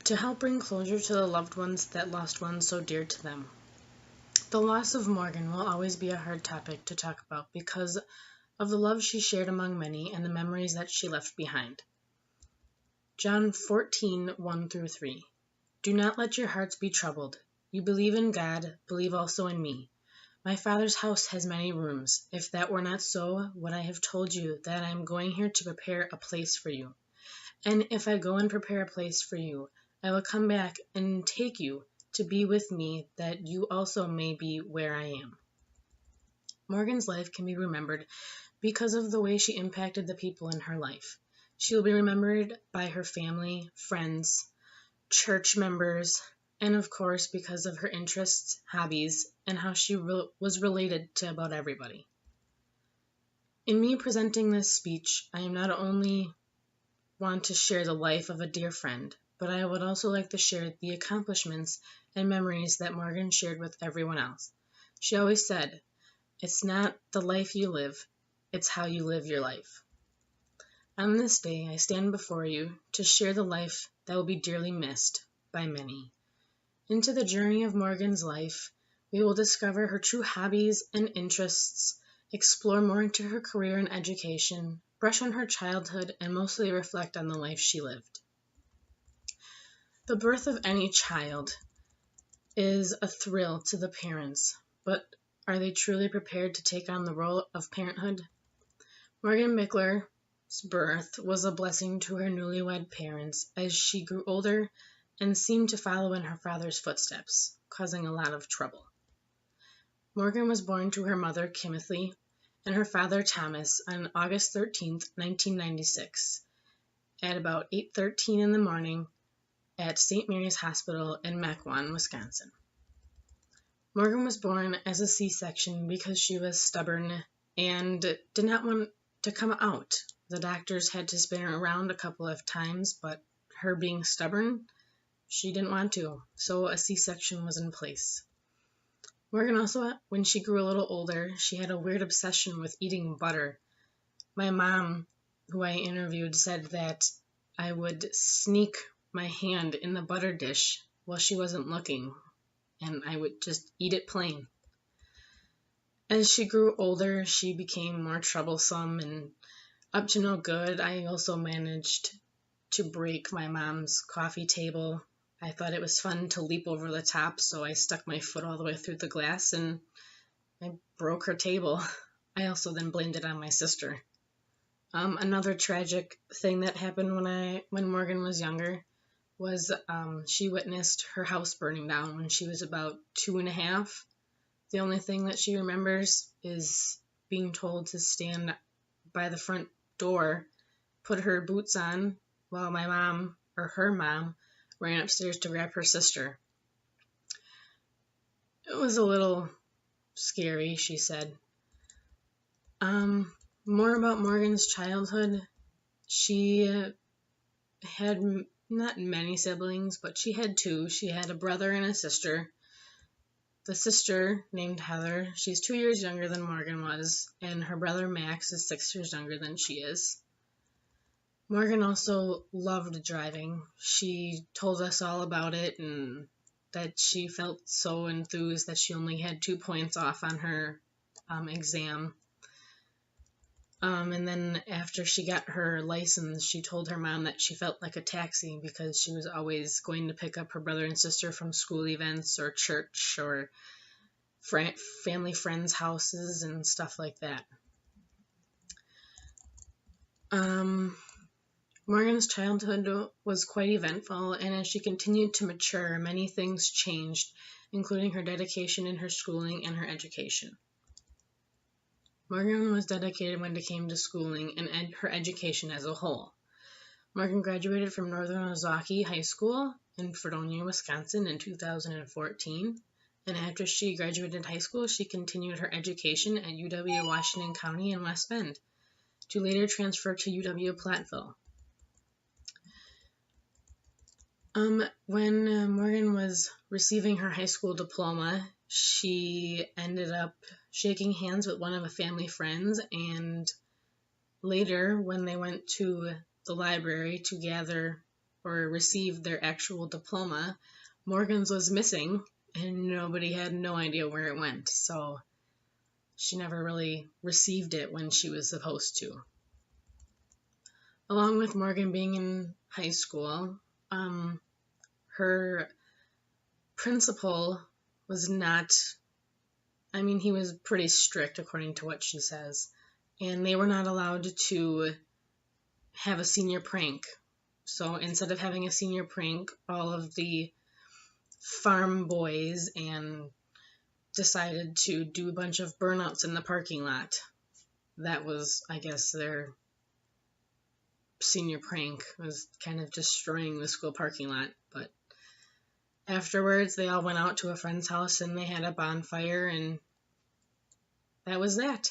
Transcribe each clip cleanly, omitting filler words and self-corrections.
to help bring closure to the loved ones that lost one so dear to them. The loss of Morgan will always be a hard topic to talk about because of the love she shared among many and the memories that she left behind. John 14:1-3. Do not let your hearts be troubled. You believe in God, believe also in me. My Father's house has many rooms. If that were not so, would I have told you that I am going here to prepare a place for you? And if I go and prepare a place for you, I will come back and take you to be with me, that you also may be where I am. Morgan's life can be remembered because of the way she impacted the people in her life. She will be remembered by her family, friends, church members, and of course because of her interests, hobbies, and how she was related to about everybody. In me presenting this speech, I am not only want to share the life of a dear friend, but I would also like to share the accomplishments and memories that Morgan shared with everyone else. She always said, "It's not the life you live, it's how you live your life." On this day, I stand before you to share the life that will be dearly missed by many. Into the journey of Morgan's life, we will discover her true hobbies and interests, explore more into her career and education, brush on her childhood, and mostly reflect on the life she lived. The birth of any child is a thrill to the parents, but are they truly prepared to take on the role of parenthood? Morgan Mickler's birth was a blessing to her newlywed parents as she grew older and seemed to follow in her father's footsteps, causing a lot of trouble. Morgan was born to her mother, Kimothy, and her father, Thomas, on August 13, 1996, at about 8:13 in the morning at St. Mary's Hospital in Mequon, Wisconsin. Morgan was born as a C-section because she was stubborn and did not want to come out. The doctors had to spin her around a couple of times, but her being stubborn, she didn't want to, so a C-section was in place. Morgan also, when she grew a little older, she had a weird obsession with eating butter. My mom, who I interviewed, said that I would sneak my hand in the butter dish while she wasn't looking, and I would just eat it plain. As she grew older, she became more troublesome and up to no good. I also managed to break my mom's coffee table. I thought it was fun to leap over the top, so I stuck my foot all the way through the glass and I broke her table. I also then blamed it on my sister. Another tragic thing that happened when Morgan was younger was she witnessed her house burning down when she was about 2.5. The only thing that she remembers is being told to stand by the front door, put her boots on, while my mom, or her mom, ran upstairs to grab her sister. It was a little scary, she said. More about Morgan's childhood. She had not many siblings, but she had 2. She had a brother and a sister. The sister, named Heather, she's 2 years younger than Morgan was, and her brother Max is 6 years younger than she is. Morgan also loved driving. She told us all about it and that she felt so enthused that she only had 2 points off on her exam. And then after she got her license, she told her mom that she felt like a taxi because she was always going to pick up her brother and sister from school events or church or family friends' houses and stuff like that. Morgan's childhood was quite eventful, and as she continued to mature, many things changed, including her dedication in her schooling and her education. Morgan was dedicated when it came to schooling and her education as a whole. Morgan graduated from Northern Ozaukee High School in Fredonia, Wisconsin in 2014, and after she graduated high school, she continued her education at UW-Washington County in West Bend, to later transfer to UW-Platteville. When Morgan was receiving her high school diploma, she ended up shaking hands with one of her family friends, and later when they went to the library to gather or receive their actual diploma, Morgan's was missing and nobody had no idea where it went. So she never really received it when she was supposed to. Along with Morgan being in high school, her principal was not, he was pretty strict according to what she says, and they were not allowed to have a senior prank. So instead of having a senior prank, all of the farm boys and decided to do a bunch of burnouts in the parking lot. That was, I guess, their senior prank, was kind of destroying the school parking lot. But afterwards, they all went out to a friend's house and they had a bonfire, and that was that.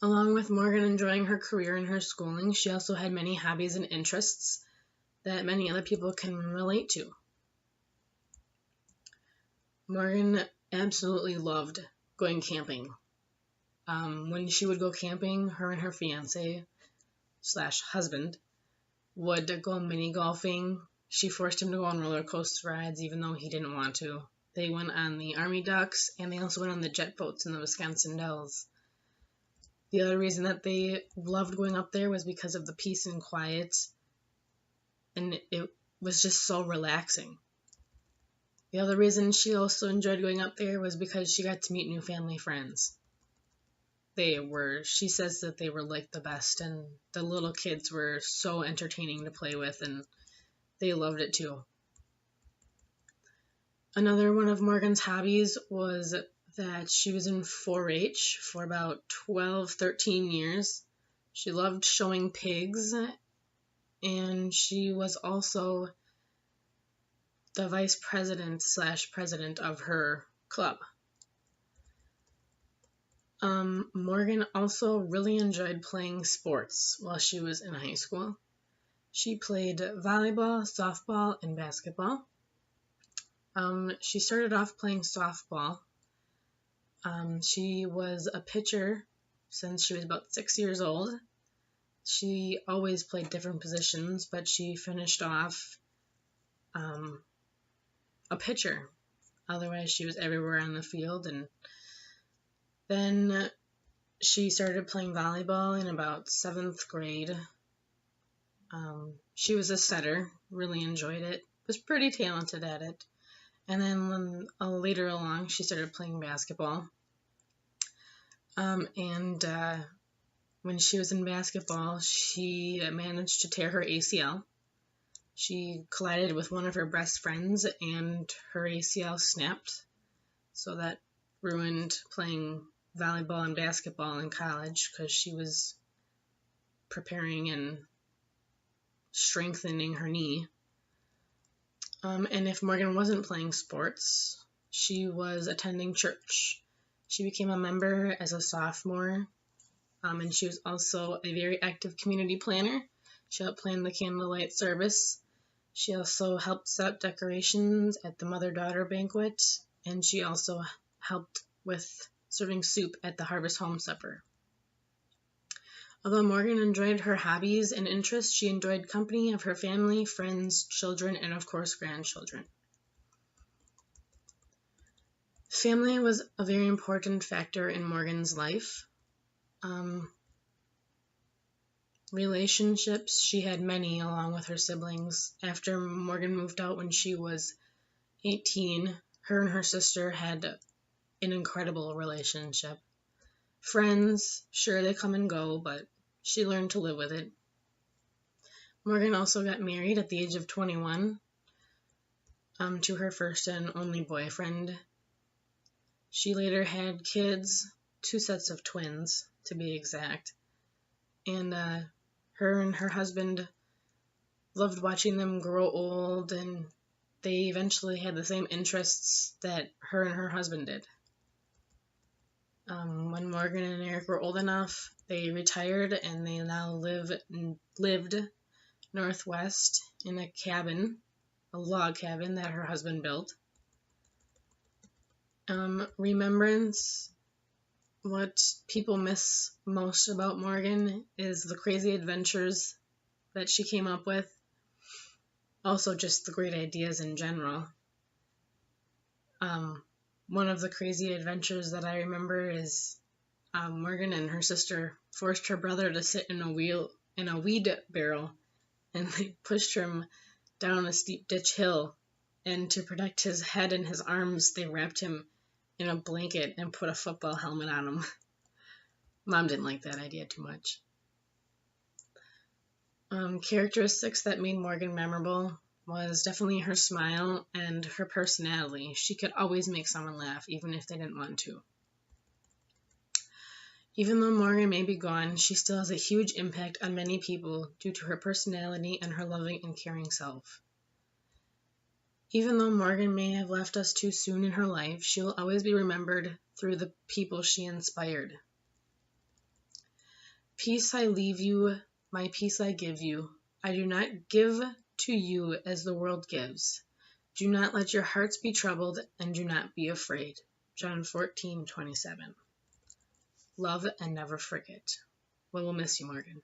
Along with Morgan enjoying her career and her schooling, she also had many hobbies and interests that many other people can relate to. Morgan absolutely loved going camping. When she would go camping, her and her fiance/husband would go mini golfing. She forced him to go on roller coaster rides even though he didn't want to. They went on the Army Ducks, and they also went on the jet boats in the Wisconsin Dells. The other reason that they loved going up there was because of the peace and quiet, and it was just so relaxing. The other reason she also enjoyed going up there was because she got to meet new family friends. She says that they were like the best, and the little kids were so entertaining to play with, and they loved it too. Another one of Morgan's hobbies was that she was in 4-H for about 12, 13 years. She loved showing pigs, and she was also the vice president/president of her club. Morgan also really enjoyed playing sports while she was in high school. She played volleyball, softball, and basketball. She started off playing softball. She was a pitcher since she was about 6 years old. She always played different positions, but she finished off a pitcher. Otherwise, she was everywhere on the field. And then she started playing volleyball in about 7th grade. She was a setter, really enjoyed it, was pretty talented at it. And then later along, she started playing basketball. When she was in basketball, she managed to tear her ACL. She collided with one of her best friends, and her ACL snapped. So that ruined playing volleyball and basketball in college, because she was preparing and strengthening her knee. And if Morgan wasn't playing sports, she was attending church. She became a member as a sophomore, and she was also a very active community planner. She helped plan the candlelight service. She also helped set up decorations at the mother-daughter banquet, and she also helped with serving soup at the Harvest Home Supper. Although Morgan enjoyed her hobbies and interests, she enjoyed company of her family, friends, children, and of course grandchildren. Family was a very important factor in Morgan's life. Relationships, she had many along with her siblings. After Morgan moved out when she was 18, her and her sister had an incredible relationship. Friends, sure, they come and go, but she learned to live with it. Morgan also got married at the age of 21 to her first and only boyfriend. She later had kids, 2 sets of twins to be exact, and her and her husband loved watching them grow old, and they eventually had the same interests that her and her husband did. When Morgan and Eric were old enough, they retired, and they now lived northwest in a cabin, a log cabin that her husband built. Remembrance what people miss most about Morgan is the crazy adventures that she came up with. Also, just the great ideas in general. One of the crazy adventures that I remember is Morgan and her sister forced her brother to sit in a weed barrel, and they pushed him down a steep ditch hill. And to protect his head and his arms, they wrapped him in a blanket and put a football helmet on him. Mom didn't like that idea too much. Characteristics that made Morgan memorable was definitely her smile and her personality. She could always make someone laugh, even if they didn't want to. Even though Morgan may be gone, she still has a huge impact on many people due to her personality and her loving and caring self. Even though Morgan may have left us too soon in her life, she will always be remembered through the people she inspired. Peace I leave you, my peace I give you. I do not give to you as the world gives. Do not let your hearts be troubled, and do not be afraid. John 14:27. Love and never forget. We will miss you, Morgan.